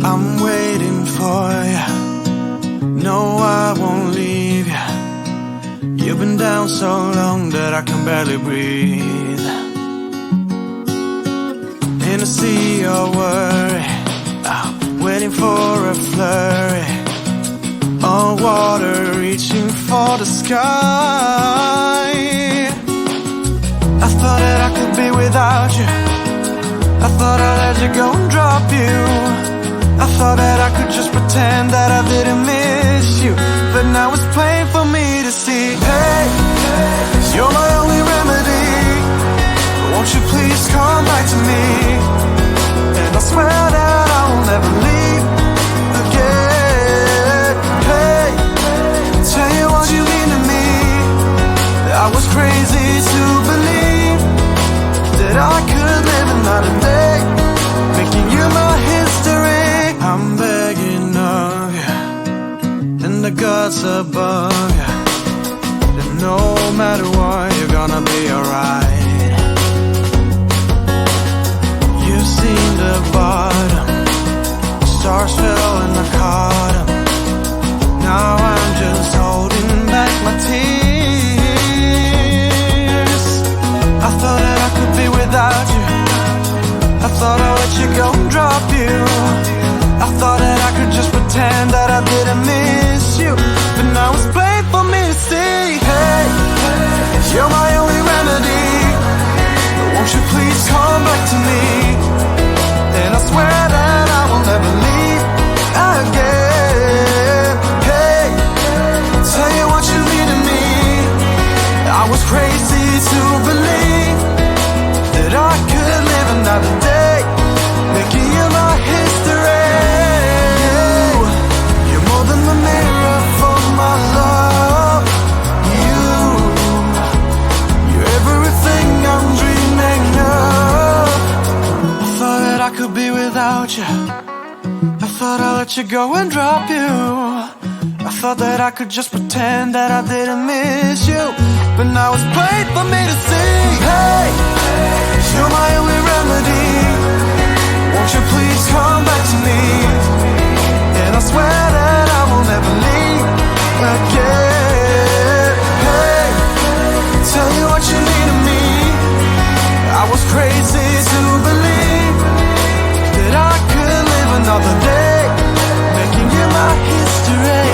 I'm waiting for you. No, I won't leave you. You've been down so long that I can barely breathe. In a sea of worry, waiting for a flurry, on water reaching for the sky. I thought that I could be without you. I thought I'd let you go and drop you. I thought that I could just pretend that I didn't miss you. But now it's plain for me to see. Hey, you're my only remedy. Won't you please come back to me? And I swear that I will never leave again. Hey, tell you what you mean to me. I was crazy to believe that I could live another day, making you my history. I'm begging of you, and the gods above you, that no matter what, you're gonna be alright. You've seen the bottom, stars fell and I caught 'em. Now I'm just holding back my tears. I thought that I could be without you. I thought I'd let you go and drop you. I thought that I could just pretend that I didn't miss you. But now it's plain for me to see. Hey, you're my only remedy. Won't you please come back to me? And I swear that I will never leave again. Hey, tell you what you mean to me. I was crazy to believe that I could live another day, making you my history. You're more than the mirror for my love. You're everything I'm dreaming of. I thought that I could be without you. I thought I'd let you go and drop you. I thought that I could just pretend that I didn't miss you. But now it's plain for me to see. Hey, you're my only remedy. Won't you please come back to me? And I swear that I will never leave again. Hey, tell you what you mean to me. I was crazy to believe that I could live another day, making you my history.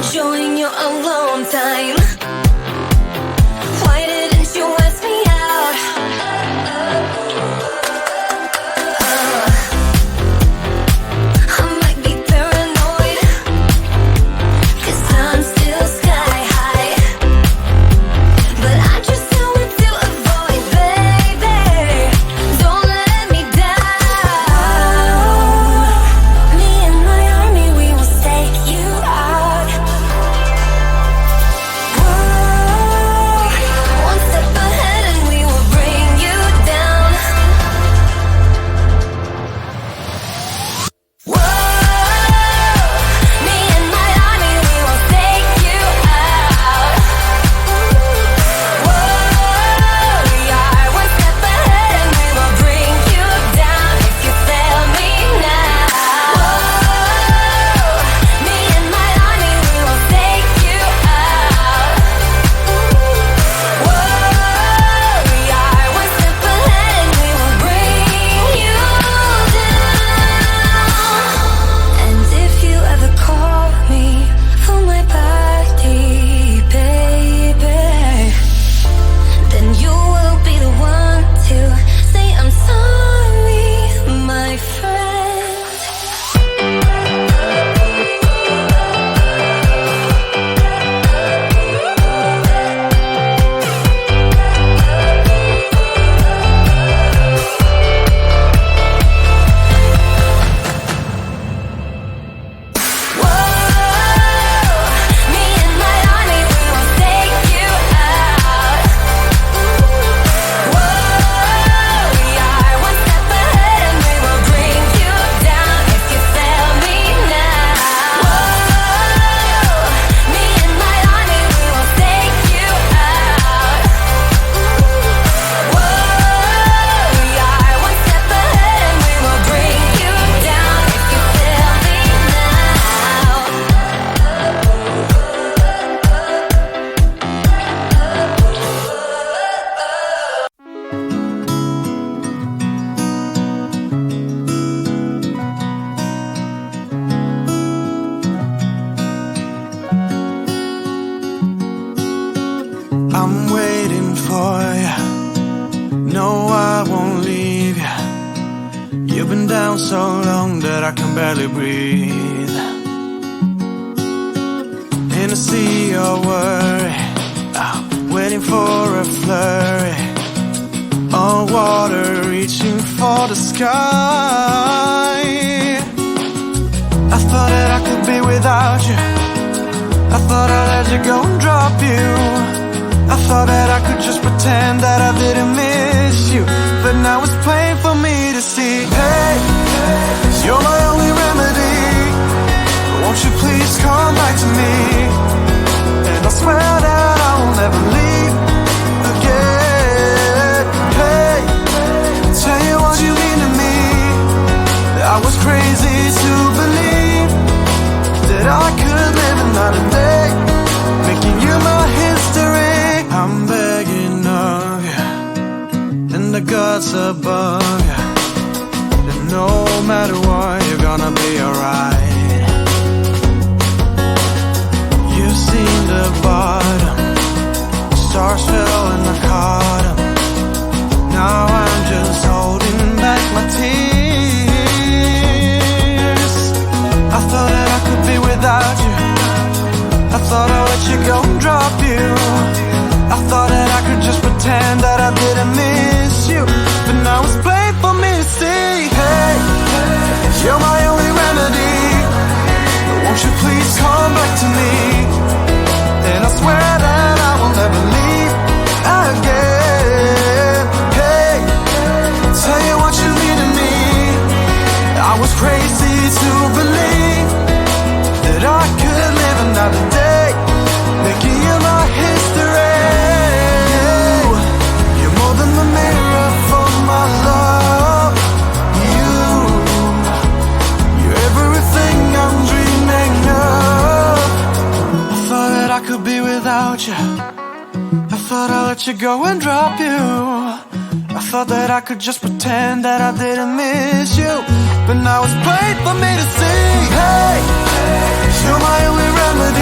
enjoying your alone time. Why didn't you ask me out? I might be paranoid, 'cause I'm still sky high. But I just want to avoid, baby. Don't let me down. Me and my army, we will stake you out. Whoa. One step ahead and we will bring you down. Whoa. Me and my army, we will stake you out. Whoa. We are one step ahead and we will bring you down if you fail me now. Whoa. Me and my army, we will stake you out. Whoa. We are one step ahead and we will bring you down. And if you ever call me for my party, baby, then you will be the one to say I'm sorry, my friend. Whoa. Me and my army, we will stake you out. Whoa. We are one step ahead and we will bring you down if you fail me now. Whoa. Me and my army, we will stake you out. Whoa. We are one step ahead and we will bring you down if you fail me now. I'm waiting for you. No, I won't leave you. You've been down so long that I can barely breathe. In a sea of worry, waiting for a flurry. On water reaching for the sky. I thought that I could be without you. I thought I'd let you go and drop you. I thought that I could just pretend that I didn't miss you. But now it's plain for me to see. Hey, you're my only remedy. Won't you please come back to me? And I swear that I will never leave again. Hey, tell you what you mean to me. I was crazy to believe that I could live another day, making you my history. I'm begging of you, and the gods above you, that no matter what, you're gonna be alright. You've seen the bottom, stars fell and I caught 'em. Now I'm just holding back my tears. I thought that I could be without you. I thought I'd let you go and drop you. I thought that I could just pretend that I didn't miss you. But now it's plain for me to see. Hey, you're my only remedy. Won't you please come back to me? And I swear that I will never leave again. Hey, tell you what you mean to me. I was crazy to believe that I could live another day, making you my history. You're more than the mirror for my love. You're everything I'm dreaming of. I thought that I could be without you. I thought I'd let you go and drop you. I thought that I could just pretend that I didn't miss you. But now it's plain for me to see. Hey, you're my only remedy.